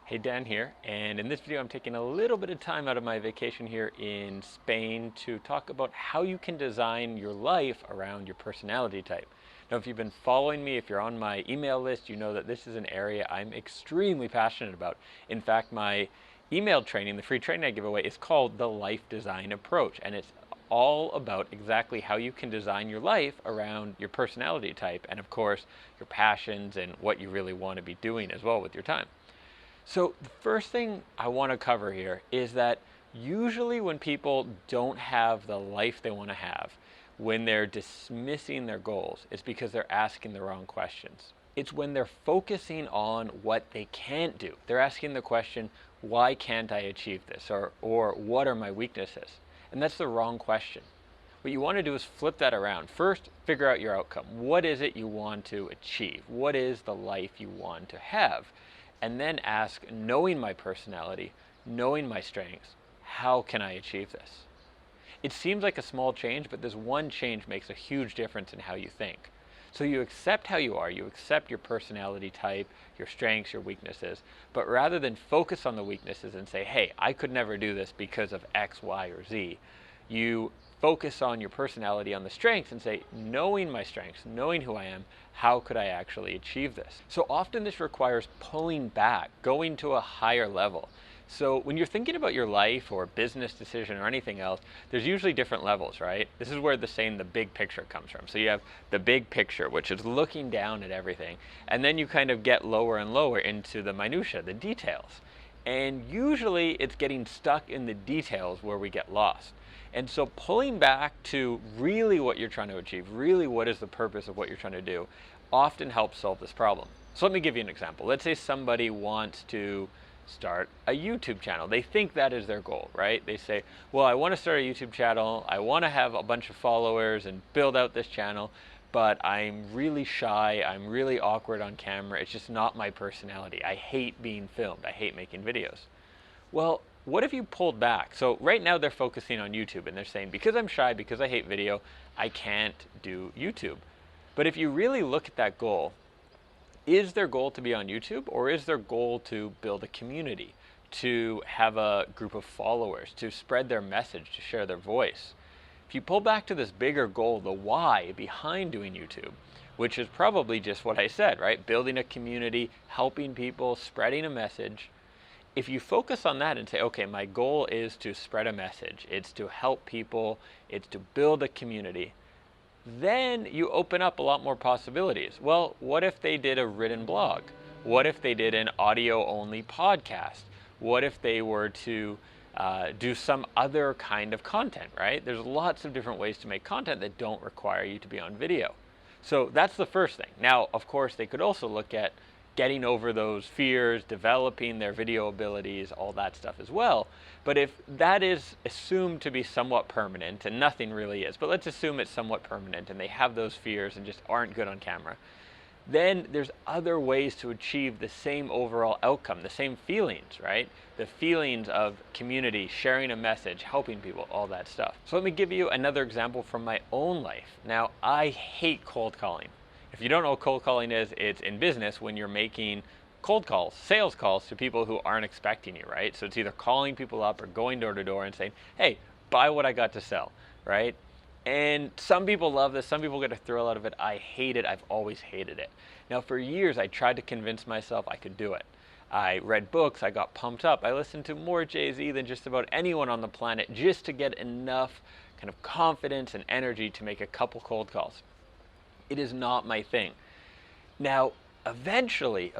Hey, Dan here, and in this video I'm taking a little bit of time out of my vacation here in Spain to talk about how you can design your life around your personality type. Now, if you've been following me, if you're on my email list, you know that this is an area I'm extremely passionate about. In fact, my email training, the free training I give away, is called the Life Design Approach, and it's all about exactly how you can design your life around your personality type and, of course, your passions and what you really want to be doing as well with your time. So the first thing I want to cover here is that usually when people don't have the life they want to have, when they're dismissing their goals, it's because they're asking the wrong questions. It's when they're focusing on what they can't do. They're asking the question, why can't I achieve this? Or what are my weaknesses? And that's the wrong question. What you want to do is flip that around. First, figure out your outcome. What is it you want to achieve? What is the life you want to have? And then ask, knowing my personality, knowing my strengths, how can I achieve this? It seems like a small change, but this one change makes a huge difference in how you think. So you accept how you are, you accept your personality type, your strengths, your weaknesses, but rather than focus on the weaknesses and say, hey, I could never do this because of X, Y, or Z, you focus on your personality, on the strengths, and say, knowing my strengths, knowing who I am, how could I actually achieve this? So often this requires pulling back, going to a higher level. So when you're thinking about your life or business decision or anything else, there's usually different levels, right? This is where the saying the big picture comes from. So you have the big picture, which is looking down at everything, and then you kind of get lower and lower into the minutia, the details. And usually it's getting stuck in the details where we get lost. And so pulling back to really what you're trying to achieve, really what is the purpose of what you're trying to do, often helps solve this problem. So let me give you an example. Let's say somebody wants to start a YouTube channel. They think that is their goal, right? They say, well, I want to start a YouTube channel. I want to have a bunch of followers and build out this channel, but I'm really shy. I'm really awkward on camera. It's just not my personality. I hate being filmed. I hate making videos. Well, what if you pulled back? So right now they're focusing on YouTube and they're saying, because I'm shy, because I hate video, I can't do YouTube. But if you really look at that goal, is their goal to be on YouTube, or is their goal to build a community, to have a group of followers, to spread their message, to share their voice? If you pull back to this bigger goal, the why behind doing YouTube, which is probably just what I said, right? Building a community, helping people, spreading a message. If you focus on that and say, okay, my goal is to spread a message, it's to help people, it's to build a community, then you open up a lot more possibilities. Well, what if they did a written blog? What if they did an audio-only podcast? What if they were to do some other kind of content, right? There's lots of different ways to make content that don't require you to be on video. So that's the first thing. Now, of course, they could also look at getting over those fears, developing their video abilities, all that stuff as well. But if that is assumed to be somewhat permanent, and nothing really is, but let's assume it's somewhat permanent and they have those fears and just aren't good on camera, then there's other ways to achieve the same overall outcome, the same feelings, right? The feelings of community, sharing a message, helping people, all that stuff. So let me give you another example from my own life. Now, I hate cold calling. If you don't know what cold calling is, it's in business when you're making cold calls, sales calls to people who aren't expecting you, right? So it's either calling people up or going door to door and saying, hey, buy what I got to sell, right? And some people love this, some people get a thrill out of it. I hate it, I've always hated it. Now for years I tried to convince myself I could do it. I read books, I got pumped up, I listened to more Jay-Z than just about anyone on the planet just to get enough kind of confidence and energy to make a couple cold calls. It is not my thing. Now, eventually,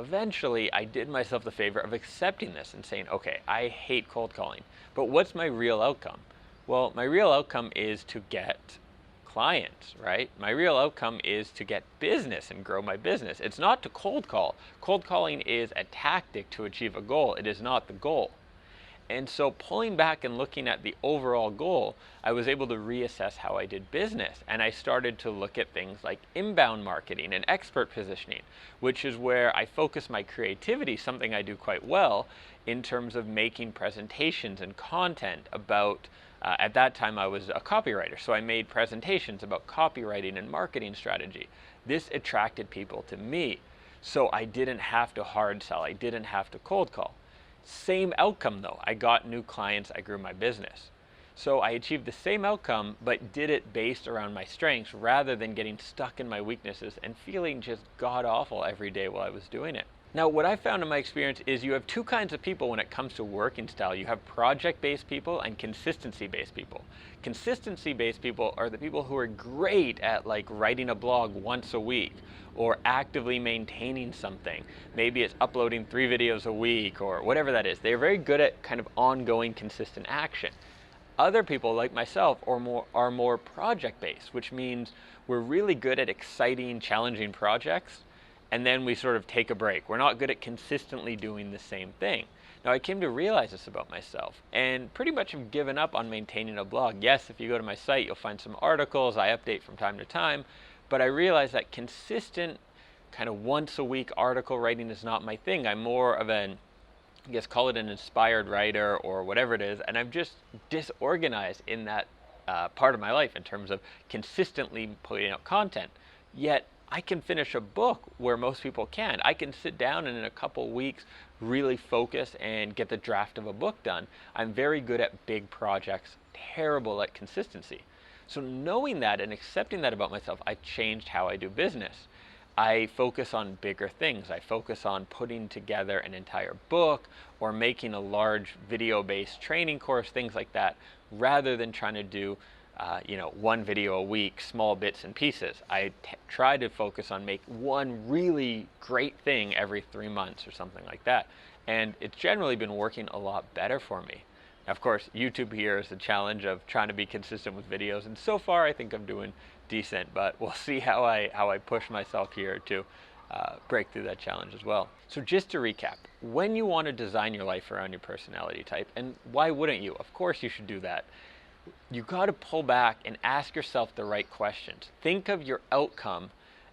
I did myself the favor of accepting this and saying, okay, I hate cold calling, but what's my real outcome? Well, my real outcome is to get clients, right? My real outcome is to get business and grow my business. It's not to cold call. Cold calling is a tactic to achieve a goal. It is not the goal. And so pulling back and looking at the overall goal, I was able to reassess how I did business. And I started to look at things like inbound marketing and expert positioning, which is where I focus my creativity, something I do quite well, in terms of making presentations and content about, at that time I was a copywriter, so I made presentations about copywriting and marketing strategy. This attracted people to me. So I didn't have to hard sell, I didn't have to cold call. Same outcome though. I got new clients, I grew my business. So I achieved the same outcome, but did it based around my strengths rather than getting stuck in my weaknesses and feeling just god awful every day while I was doing it. Now, what I found in my experience is you have two kinds of people when it comes to working style. You have project-based people and consistency-based people. Consistency-based people are the people who are great at like writing a blog once a week or actively maintaining something. Maybe it's uploading 3 videos a week or whatever that is. They're very good at kind of ongoing, consistent action. Other people, like myself, are more project-based, which means we're really good at exciting, challenging projects, and then we sort of take a break. We're not good at consistently doing the same thing. Now, I came to realize this about myself, and pretty much have given up on maintaining a blog. Yes, if you go to my site, you'll find some articles I update from time to time, but I realized that consistent, kind of once-a-week article writing is not my thing. I'm more of an, I guess, call it an inspired writer or whatever it is, and I'm just disorganized in that part of my life in terms of consistently putting out content. Yet I can finish a book where most people can't. I can sit down and in a couple weeks really focus and get the draft of a book done. I'm very good at big projects, terrible at consistency. So knowing that and accepting that about myself, I changed how I do business. I focus on bigger things. I focus on putting together an entire book or making a large video-based training course, things like that, rather than trying to do one video a week, small bits and pieces. I try to focus on make one really great thing every 3 months or something like that. And it's generally been working a lot better for me. Now, of course, YouTube here is the challenge of trying to be consistent with videos. And so far, I think I'm doing decent, but we'll see how I push myself here to break through that challenge as well. So just to recap, when you want to design your life around your personality type, and why wouldn't you? Of course you should do that. You got to pull back and ask yourself the right questions. Think of your outcome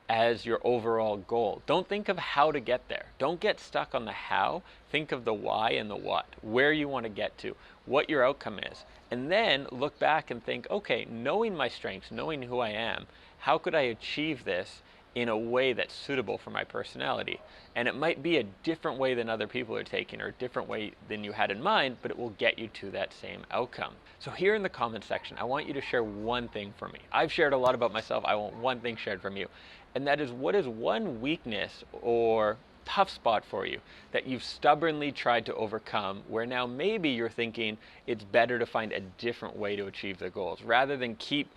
as your overall goal. Don't think of how to get there. Don't get stuck on the how. Think of the why and the what, where you want to get to, what your outcome is. And then look back and think, okay, knowing my strengths, knowing who I am, how could I achieve this in a way that's suitable for my personality? And it might be a different way than other people are taking or a different way than you had in mind, but it will get you to that same outcome. So here in the comments section, I want you to share one thing for me. I've shared a lot about myself. I want one thing shared from you. And that is, what is one weakness or tough spot for you that you've stubbornly tried to overcome, where now maybe you're thinking it's better to find a different way to achieve the goals rather than keep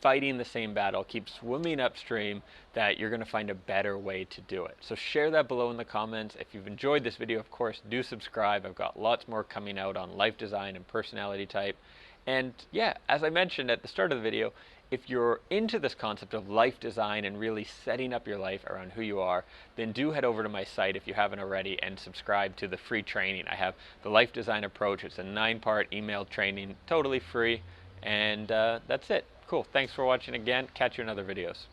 fighting the same battle, keep swimming upstream, that you're going to find a better way to do it. So share that below in the comments. If you've enjoyed this video, of course, do subscribe. I've got lots more coming out on life design and personality type. And yeah, as I mentioned at the start of the video, if you're into this concept of life design and really setting up your life around who you are, then do head over to my site if you haven't already and subscribe to the free training. I have the life design approach. It's a 9-part email training, totally free. And that's it. Cool. Thanks for watching again. Catch you in other videos.